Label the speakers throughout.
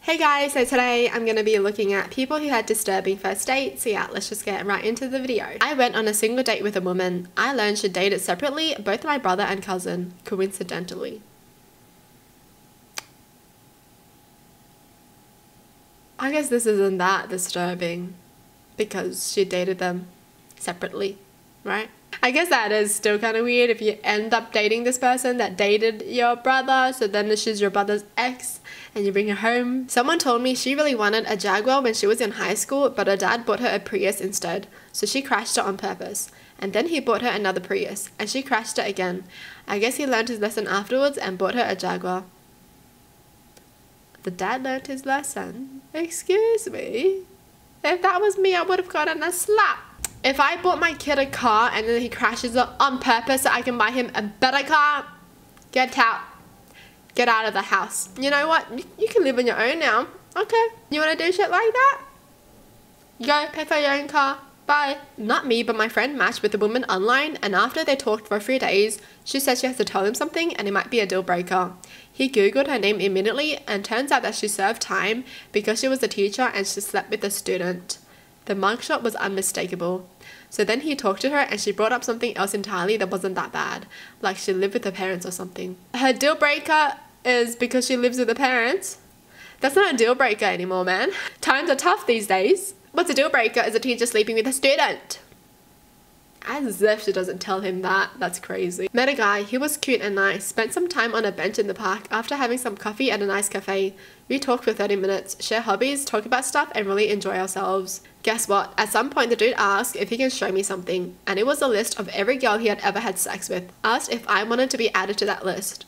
Speaker 1: Hey guys, so today I'm going to be looking at people who had disturbing first dates. So yeah, let's just get right into the video. I went on a single date with a woman. I learned she dated separately, both my brother and cousin, coincidentally. I guess this isn't that disturbing because she dated them separately, right? I guess that is still kind of weird if you end up dating this person that dated your brother, so then she's your brother's ex and you bring her home. Someone told me she really wanted a Jaguar when she was in high school, but her dad bought her a Prius instead, so she crashed it on purpose. And then he bought her another Prius and she crashed it again. I guess he learned his lesson afterwards and bought her a Jaguar. The dad learned his lesson? Excuse me? If that was me, I would have gotten a slap. If I bought my kid a car and then he crashes it on purpose so I can buy him a better car, get out. Get out of the house. You know what? You can live on your own now. Okay. You want to do shit like that? Go pay for your own car. Bye. Not me, but my friend matched with a woman online, and after they talked for 3 days, she said she has to tell him something and it might be a deal breaker. He googled her name immediately and turns out that she served time because she was a teacher and she slept with a student. The mugshot was unmistakable. So then he talked to her and she brought up something else entirely that wasn't that bad, like she lived with her parents or something. Her deal breaker is because she lives with her parents. That's not a deal breaker anymore, man. Times are tough these days. What's a deal breaker is a teacher sleeping with a student. As if she doesn't tell him that. That's crazy. Met a guy. He was cute and nice. Spent some time on a bench in the park after having some coffee at a nice cafe. We talked for 30 minutes, share hobbies, talk about stuff, and really enjoy ourselves. Guess what? At some point, the dude asked if he can show me something, and it was a list of every girl he had ever had sex with. Asked if I wanted to be added to that list.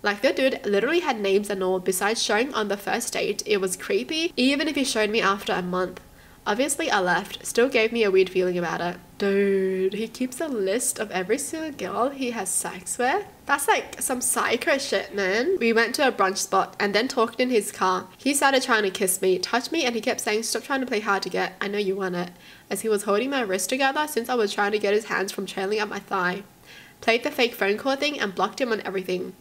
Speaker 1: Like, the dude literally had names and all. Besides showing on the first date, it was creepy, even if he showed me after a month. Obviously, I left. Still gave me a weird feeling about it. Dude, he keeps a list of every single girl he has sex with? That's like some psycho shit, man. We went to a brunch spot and then talked in his car. He started trying to kiss me, touch me, and he kept saying, "Stop trying to play hard to get. I know you want it," as he was holding my wrist together since I was trying to get his hands from trailing up my thigh. Played the fake phone call thing and blocked him on everything.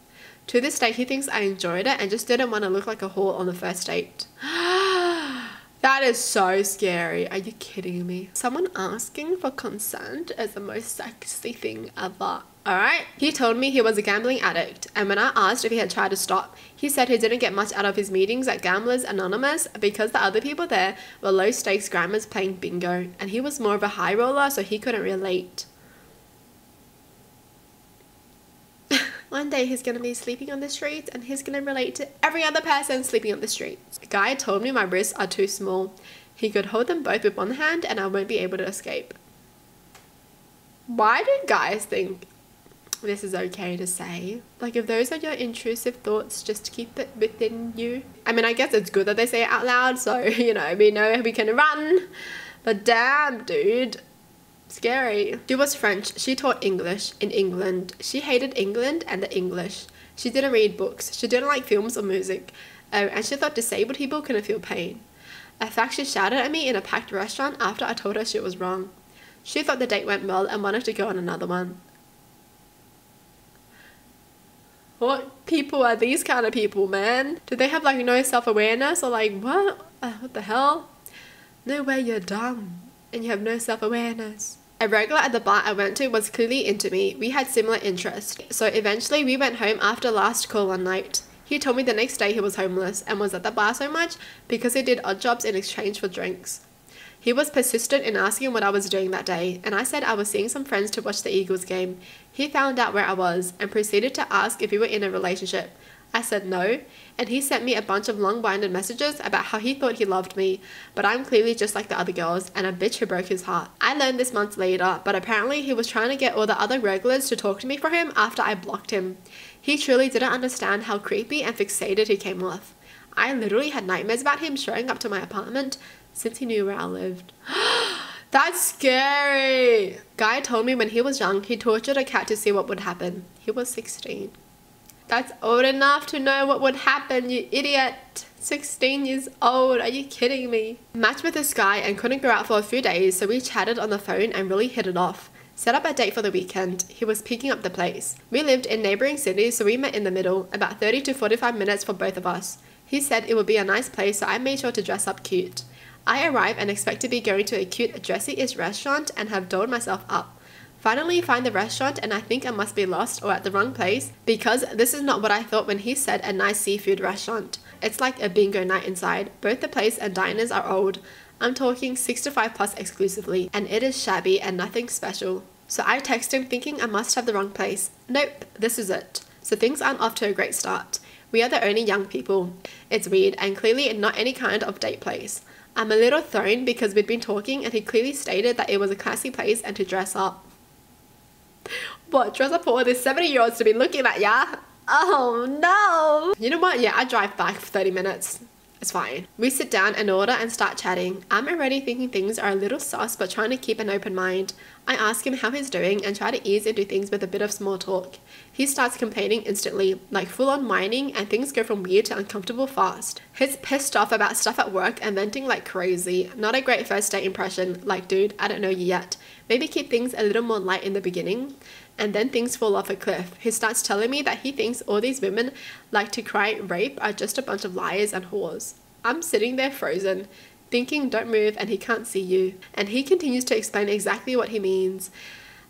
Speaker 1: To this day, he thinks I enjoyed it and just didn't want to look like a whore on the first date. That is so scary. Are you kidding me? Someone asking for consent is the most sexy thing ever. Alright? He told me he was a gambling addict, and when I asked if he had tried to stop, he said he didn't get much out of his meetings at Gamblers Anonymous because the other people there were low stakes grammars playing bingo, and he was more of a high roller, so he couldn't relate. One day he's gonna be sleeping on the streets and he's gonna relate to every other person sleeping on the streets. A guy told me my wrists are too small. He could hold them both with one hand and I won't be able to escape. Why do guys think this is okay to say? Like, if those are your intrusive thoughts, just keep it within you. I mean, I guess it's good that they say it out loud, so, you know we can run. But damn, dude. Scary. She was French. She taught English in England. She hated England and the English. She didn't read books. She didn't like films or music. And she thought disabled people couldn't feel pain. In fact, she shouted at me in a packed restaurant after I told her she was wrong. She thought the date went well and wanted to go on another one. What people are these kind of people, man? Do they have like no self-awareness or like what? What the hell? No way, you're dumb and you have no self-awareness. A regular at the bar I went to was clearly into me. We had similar interests. So eventually we went home after last call one night. He told me the next day he was homeless and was at the bar so much because he did odd jobs in exchange for drinks. He was persistent in asking what I was doing that day, and I said I was seeing some friends to watch the Eagles game. He found out where I was and proceeded to ask if we were in a relationship. I said no, and he sent me a bunch of long-winded messages about how he thought he loved me, but I'm clearly just like the other girls and a bitch who broke his heart. I learned this months later, but apparently he was trying to get all the other regulars to talk to me for him after I blocked him. He truly didn't understand how creepy and fixated he came off. I literally had nightmares about him showing up to my apartment since he knew where I lived. That's scary! Guy told me when he was young, he tortured a cat to see what would happen. He was 16. That's old enough to know what would happen, you idiot. 16 years old, are you kidding me? Matched with this guy and couldn't go out for a few days, so we chatted on the phone and really hit it off. Set up a date for the weekend. He was picking up the place. We lived in neighbouring cities, so we met in the middle, about 30 to 45 minutes for both of us. He said it would be a nice place, so I made sure to dress up cute. I arrive and expect to be going to a cute dressy-ish restaurant and have dolled myself up. Finally find the restaurant and I think I must be lost or at the wrong place because this is not what I thought when he said a nice seafood restaurant. It's like a bingo night inside. Both the place and diners are old. I'm talking 65 plus exclusively, and it is shabby and nothing special. So I text him thinking I must have the wrong place. Nope, this is it. So things aren't off to a great start. We are the only young people. It's weird and clearly not any kind of date place. I'm a little thrown because we'd been talking and he clearly stated that it was a classy place and to dress up. What, dress up for all these 70-year-olds to be looking at ya? Oh no! You know what? Yeah, I drive back for 30 minutes. It's fine. We sit down and order and start chatting. I'm already thinking things are a little sus but trying to keep an open mind. I ask him how he's doing and try to ease into things with a bit of small talk. He starts complaining instantly, like full on whining, and things go from weird to uncomfortable fast. He's pissed off about stuff at work and venting like crazy. Not a great first date impression, like dude, I don't know you yet. Maybe keep things a little more light in the beginning. And then things fall off a cliff. He starts telling me that he thinks all these women like to cry rape are just a bunch of liars and whores. I'm sitting there frozen, thinking don't move and he can't see you. And he continues to explain exactly what he means.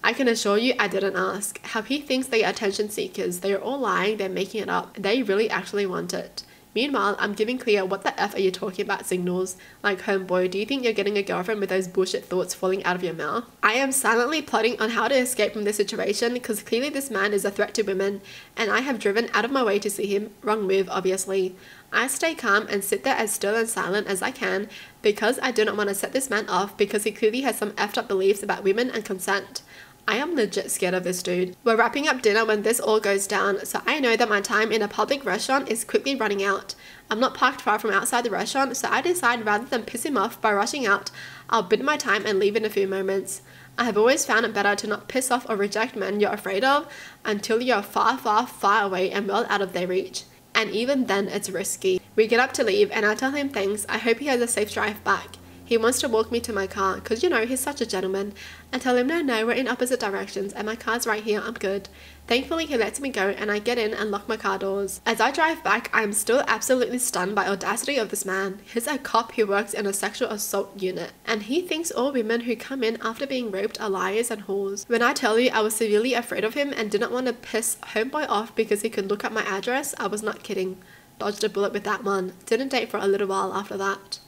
Speaker 1: I can assure you I didn't ask. How he thinks they are attention seekers. They are all lying, they're making it up. They really actually want it. Meanwhile, I'm giving Cleo what the F are you talking about signals. Like, homeboy, do you think you're getting a girlfriend with those bullshit thoughts falling out of your mouth? I am silently plotting on how to escape from this situation because clearly this man is a threat to women and I have driven out of my way to see him. Wrong move, obviously. I stay calm and sit there as still and silent as I can because I do not want to set this man off because he clearly has some effed up beliefs about women and consent. I am legit scared of this dude. We're wrapping up dinner when this all goes down, so I know that my time in a public restaurant is quickly running out. I'm not parked far from outside the restaurant, so I decide rather than piss him off by rushing out, I'll bid my time and leave in a few moments. I have always found it better to not piss off or reject men you're afraid of until you're far, far, far away and well out of their reach. And even then, it's risky. We get up to leave and I tell him thanks. I hope he has a safe drive back. He wants to walk me to my car because, you know, he's such a gentleman. I tell him, no, we're in opposite directions and my car's right here, I'm good. Thankfully, he lets me go and I get in and lock my car doors. As I drive back, I'm still absolutely stunned by the audacity of this man. He's a cop who works in a sexual assault unit and he thinks all women who come in after being raped are liars and whores. When I tell you I was severely afraid of him and didn't want to piss homeboy off because he could look up my address, I was not kidding. Dodged a bullet with that one. Didn't date for a little while after that.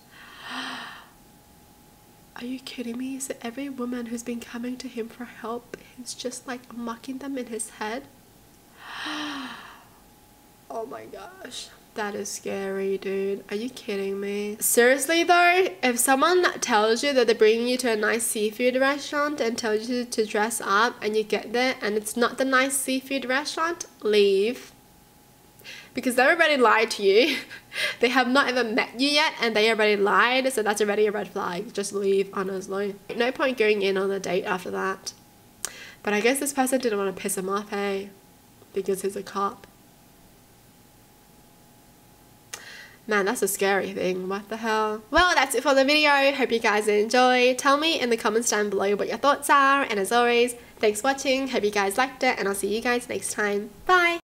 Speaker 1: Are you kidding me? So every woman who's been coming to him for help, he's just like mocking them in his head? Oh my gosh. That is scary, dude. Are you kidding me? Seriously though, if someone tells you that they're bringing you to a nice seafood restaurant and tells you to dress up and you get there and it's not the nice seafood restaurant, leave. Because they already lied to you. They have not even met you yet and they already lied, so that's already a red flag. Just leave, honestly. No point going in on a date after that. But I guess this person didn't want to piss him off, hey? Because he's a cop. Man, that's a scary thing. What the hell? Well, that's it for the video. Hope you guys enjoyed. Tell me in the comments down below what your thoughts are. And as always, thanks for watching. Hope you guys liked it and I'll see you guys next time. Bye!